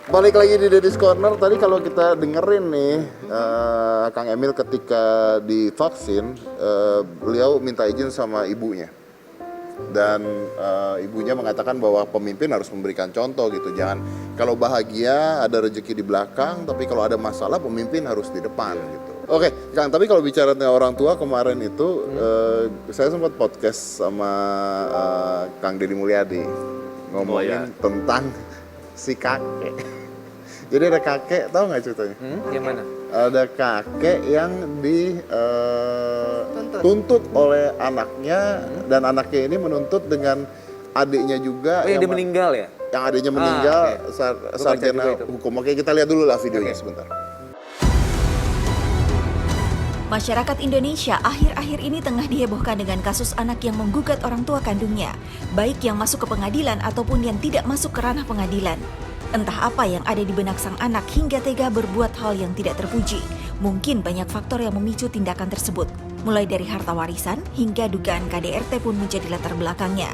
Balik lagi di Daddy's Corner. Tadi kalau kita dengerin nih, Kang Emil ketika divaksin, beliau minta izin sama ibunya. Dan ibunya mengatakan bahwa pemimpin harus memberikan contoh gitu. Jangan kalau bahagia ada rezeki di belakang, tapi kalau ada masalah pemimpin harus di depan gitu. Oke, Kang, tapi kalau bicara tentang orang tua kemarin itu, saya sempat podcast sama Kang Deddy Mulyadi ngomongin tentang si kakek. Jadi ada kakek, tahu nggak ceritanya? Gimana? Ada kakek yang dituntut oleh anaknya, dan anaknya ini menuntut dengan adiknya juga. Oh, yang dia meninggal ya? Yang adiknya meninggal, sarjana juga itu. hukum. Oke, kita lihat dulu lah videonya sebentar. Masyarakat Indonesia akhir-akhir ini tengah dihebohkan dengan kasus anak yang menggugat orang tua kandungnya, baik yang masuk ke pengadilan ataupun yang tidak masuk ke ranah pengadilan. Entah apa yang ada di benak sang anak hingga tega berbuat hal yang tidak terpuji. Mungkin banyak faktor yang memicu tindakan tersebut, mulai dari harta warisan hingga dugaan KDRT pun menjadi latar belakangnya.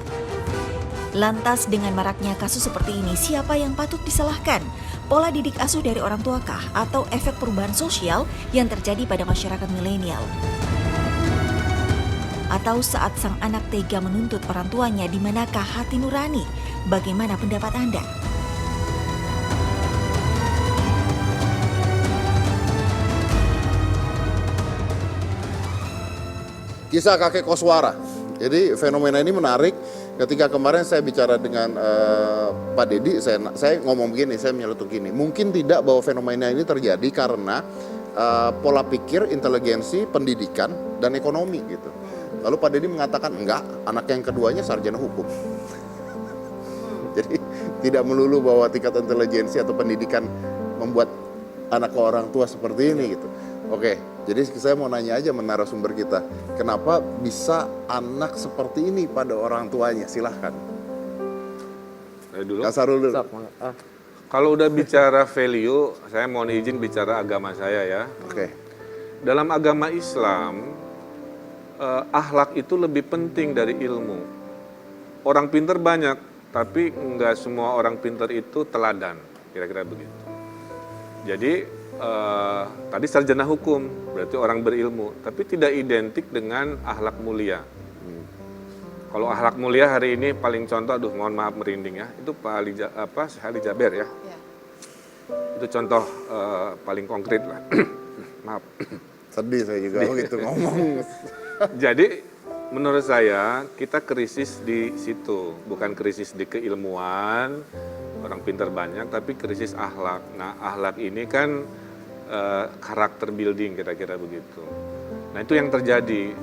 Lantas dengan maraknya kasus seperti ini, siapa yang patut disalahkan? Pola didik asuh dari orang tuakah atau efek perubahan sosial yang terjadi pada masyarakat milenial? Atau saat sang anak tega menuntut orang tuanya, di manakah hati nurani? Bagaimana pendapat Anda? Kisah kakek koswara. Jadi fenomena ini menarik. Ketika kemarin saya bicara dengan Pak Deddy, saya ngomong begini, saya menyeletuk gini. Mungkin tidak bahwa fenomena ini terjadi karena pola pikir, inteligensi, pendidikan, dan ekonomi gitu. Lalu Pak Deddy mengatakan enggak, anak yang keduanya sarjana hukum. Jadi tidak melulu bahwa tingkat inteligensi atau pendidikan membuat anak ke orang tua seperti ini gitu. Oke, jadi saya mau nanya aja narasumber kita, kenapa bisa anak seperti ini pada orang tuanya? Silahkan. Dulu. Kak Sarul dulu. Kalau udah bicara value, saya mohon izin bicara agama saya ya. Oke. Dalam agama Islam, akhlak itu lebih penting dari ilmu. Orang pinter banyak, tapi nggak semua orang pinter itu teladan, kira-kira begitu. Jadi tadi sarjana hukum, berarti orang berilmu, tapi tidak identik dengan akhlak mulia. Kalau akhlak mulia hari ini paling contoh, mohon maaf merinding ya, itu Pak Ali Jaber ya. Itu contoh paling konkret lah. Maaf. Sedih saya juga begitu ngomong. Jadi menurut saya kita krisis di situ, bukan krisis di keilmuan, orang pintar banyak, tapi krisis akhlak. Nah, akhlak ini kan karakter building kira-kira begitu. Nah, itu yang terjadi.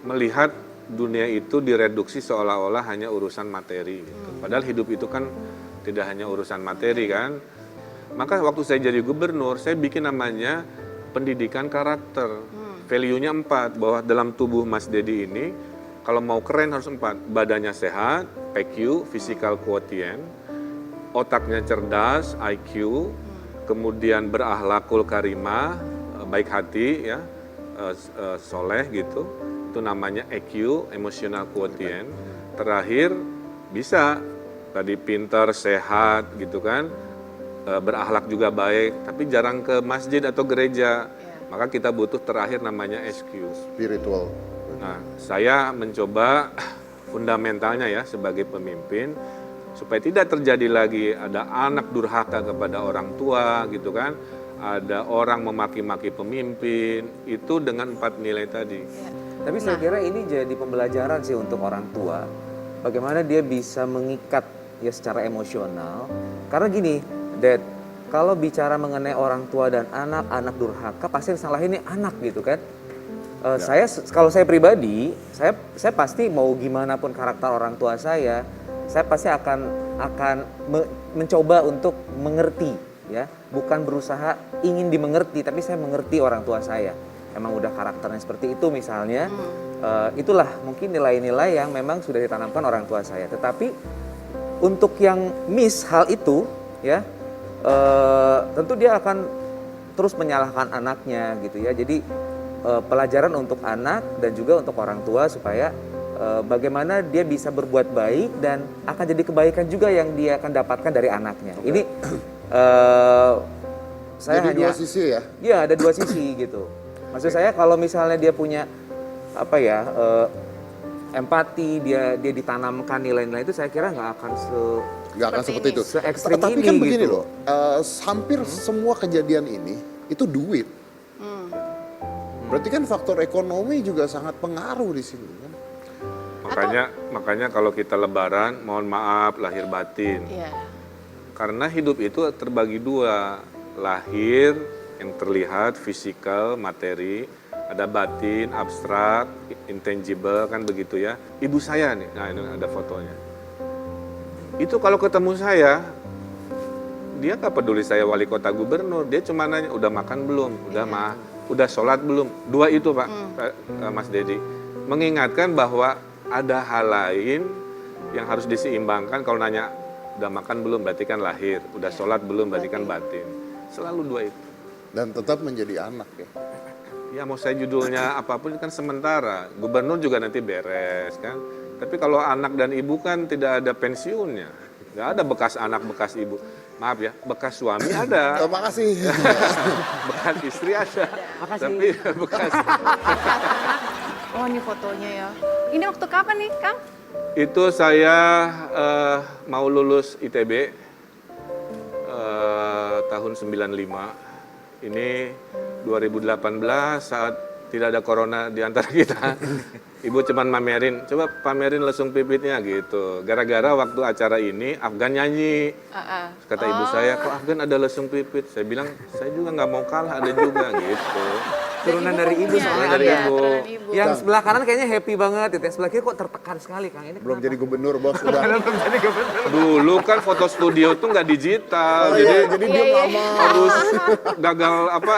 Melihat dunia itu direduksi seolah-olah hanya urusan materi gitu. Padahal hidup itu kan tidak hanya urusan materi kan. Maka waktu saya jadi gubernur, saya bikin namanya pendidikan karakter. Value-nya 4, bahwa dalam tubuh Mas Deddy ini kalau mau keren harus 4. Badannya sehat, PQ, physical quotient, otaknya cerdas, IQ, kemudian berakhlakul karimah, baik hati ya, soleh gitu, itu namanya EQ, emotional quotient. Terakhir bisa tadi pintar, sehat gitu kan, berakhlak juga baik, tapi jarang ke masjid atau gereja, maka kita butuh terakhir namanya SQ, Spiritual. Nah, saya mencoba fundamentalnya ya sebagai pemimpin, supaya tidak terjadi lagi ada anak durhaka kepada orang tua gitu kan, ada orang memaki-maki pemimpin, itu dengan 4 nilai tadi. Tapi saya kira ini jadi pembelajaran sih untuk orang tua, bagaimana dia bisa mengikat ya secara emosional. Karena gini, Dad, kalau bicara mengenai orang tua dan anak durhaka, pasti yang salah ini anak gitu kan. Kalau saya pribadi, saya pasti mau gimana pun karakter orang tua saya pasti akan mencoba untuk mengerti ya, bukan berusaha ingin dimengerti, tapi saya mengerti orang tua saya. Emang udah karakternya seperti itu misalnya, itulah mungkin nilai-nilai yang memang sudah ditanamkan orang tua saya. Tetapi untuk yang miss hal itu ya, tentu dia akan terus menyalahkan anaknya gitu ya. Jadi pelajaran untuk anak dan juga untuk orang tua supaya bagaimana dia bisa berbuat baik dan akan jadi kebaikan juga yang dia akan dapatkan dari anaknya. Ini saya Jadi hanya dua sisi ya. ya ada dua sisi gitu. Maksud saya kalau misalnya dia punya apa ya empati, dia ditanamkan nilai-nilai itu, saya kira nggak akan Nggak akan seperti itu. se-ekstrim Tapi ini kan begini gitu. loh, hampir semua kejadian ini itu duit. Berarti kan faktor ekonomi juga sangat pengaruh di sini kan. Makanya kalau kita lebaran, mohon maaf lahir batin. Iya. Karena hidup itu terbagi dua, lahir yang terlihat, fisikal, materi, ada batin, abstrak, intangible kan begitu ya. Ibu saya nih, nah ini ada fotonya. Itu kalau ketemu saya, dia nggak peduli saya wali kota gubernur, dia cuma nanya udah makan belum, udah sholat belum. Dua itu Pak, Mas Dedi, mengingatkan bahwa ada hal lain yang harus diseimbangkan. Kalau nanya udah makan belum berarti kan lahir, udah sholat belum berarti kan batin. Selalu dua itu. Dan tetap menjadi anak ya. Ya mau saya judulnya apapun kan sementara, gubernur juga nanti beres kan. Tapi kalau anak dan ibu kan tidak ada pensiunnya, nggak ada bekas anak bekas ibu. Maaf ya, bekas suami ada, Terima kasih. bekas istri ada, Makasih. tapi bekas Oh ini fotonya ya. Ini waktu kapan nih Kang? itu saya mau lulus ITB tahun 95. Ini 2018 saat tidak ada corona di antara kita. Ibu cuman mamerin, coba pamerin lesung pipitnya gitu. Gara-gara waktu acara ini Afgan nyanyi. Kata ibu saya, kok Afgan ada lesung pipit? Saya bilang, saya juga nggak mau kalah, ada juga gitu. Turunan dari ibu punya. soalnya. dari Iya, ibu. turunan ibu. Yang sebelah kanan kayaknya happy banget gitu. Yang sebelah kiri kok tertekan sekali Kang. Ini Belum kenapa? jadi gubernur bos udah. Dulu kan foto studio tuh nggak digital, Oh, iya, jadi dia lama. harus gagal apa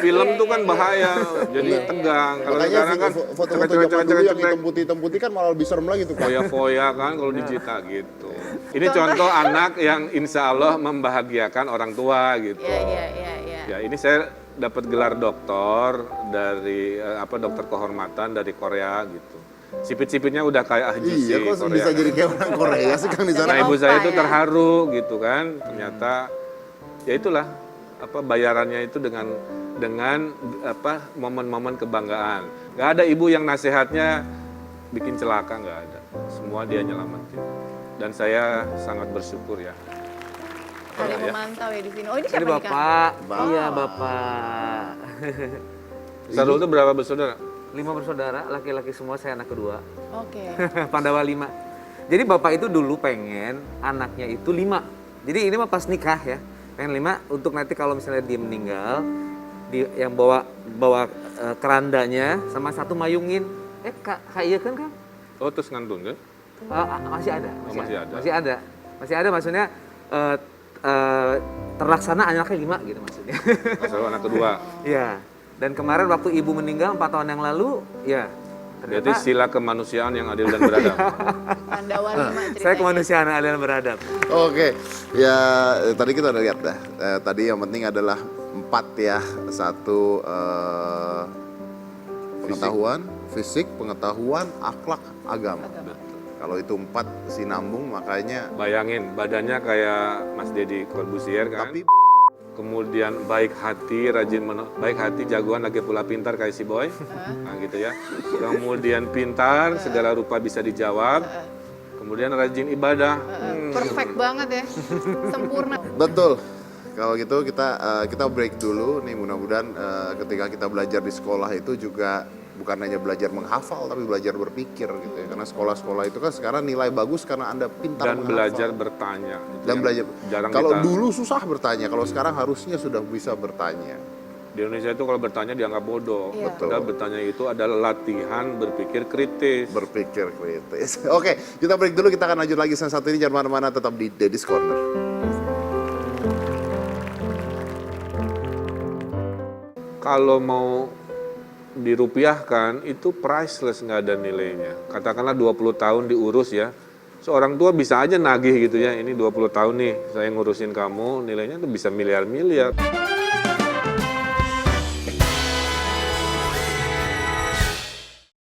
film tuh kan bahaya, jadi tegang. Kalau Makanya sekarang kan foto-foto zaman dulu yang hitam putih kan malah lebih serem lagi tuh kan. foya-foya kan kalau digital gitu. Ini contoh anak yang insya Allah membahagiakan orang tua gitu. Iya. Ya ini saya dapat gelar doktor dari dokter kehormatan dari Korea gitu. Sipit-sipitnya udah kayak ahji Iya kok Korea. bisa jadi kayak orang Korea sih kan di sana. Nah ibu Opa saya itu ya. terharu gitu kan, ternyata ya itulah bayarannya itu dengan momen-momen kebanggaan. Gak ada ibu yang nasihatnya bikin celaka, nggak ada. Semua dia nyelamatin. Dan saya sangat bersyukur ya. Ada yang Ya. memantau ya di sini. Oh ini Ini siapa nih Kang? Bapak. Bapak. Iya Bapak. Sarul itu berapa bersaudara? 5 bersaudara, laki-laki semua, saya anak kedua. Oke. Pandawa 5. Jadi Bapak itu dulu pengen anaknya itu 5. Jadi ini mah pas nikah ya. Pengen 5 untuk nanti kalau misalnya dia meninggal, yang bawa kerandanya sama satu mayungin. Kak iya kan Kang? Oh terus ngantun kan? Masih ada. Masih ada maksudnya terlaksana anaknya 5 gitu maksudnya. Sarul anak kedua. Iya. Dan kemarin waktu ibu meninggal 4 tahun yang lalu, ya Berarti ternyata sila kemanusiaan yang adil dan beradab. Pandawa 5 ceritanya. saya kemanusiaan adil dan beradab. Oke, ya tadi kita udah lihat dah. Tadi yang penting adalah 4 ya. Satu pengetahuan, fisik, pengetahuan, akhlak, agama. Kalau itu 4 sinambung makanya. Bayangin badannya kayak Mas Deddy Corbuzier kan. Tapi Kemudian baik hati, baik hati, jagoan, lagi pula pintar kayak si Boy. Nah gitu ya. Kemudian pintar, segala rupa bisa dijawab. Kemudian rajin ibadah. Perfect banget ya. Sempurna. betul. Kalau gitu kita break dulu nih, mudah-mudahan ketika kita belajar di sekolah itu juga bukan hanya belajar menghafal tapi belajar berpikir gitu ya. Karena sekolah-sekolah itu kan sekarang nilai bagus karena Anda pintar Dan menghafal. belajar bertanya. Itu Dan yang belajar. Jarang Kalau kita. dulu susah bertanya, kalau sekarang harusnya sudah bisa bertanya. Di Indonesia itu kalau bertanya dianggap bodoh. Iya. Padahal bertanya itu adalah latihan berpikir kritis. Berpikir kritis. Oke, kita break dulu, kita akan lanjut lagi satu ini, jangan mana-mana, tetap di Daddy's Corner. Kalau mau dirupiahkan itu priceless, nggak ada nilainya. Katakanlah 20 tahun diurus ya. Seorang tua bisa aja nagih gitu ya, ini 20 tahun nih saya ngurusin kamu, nilainya tuh bisa miliar-miliar.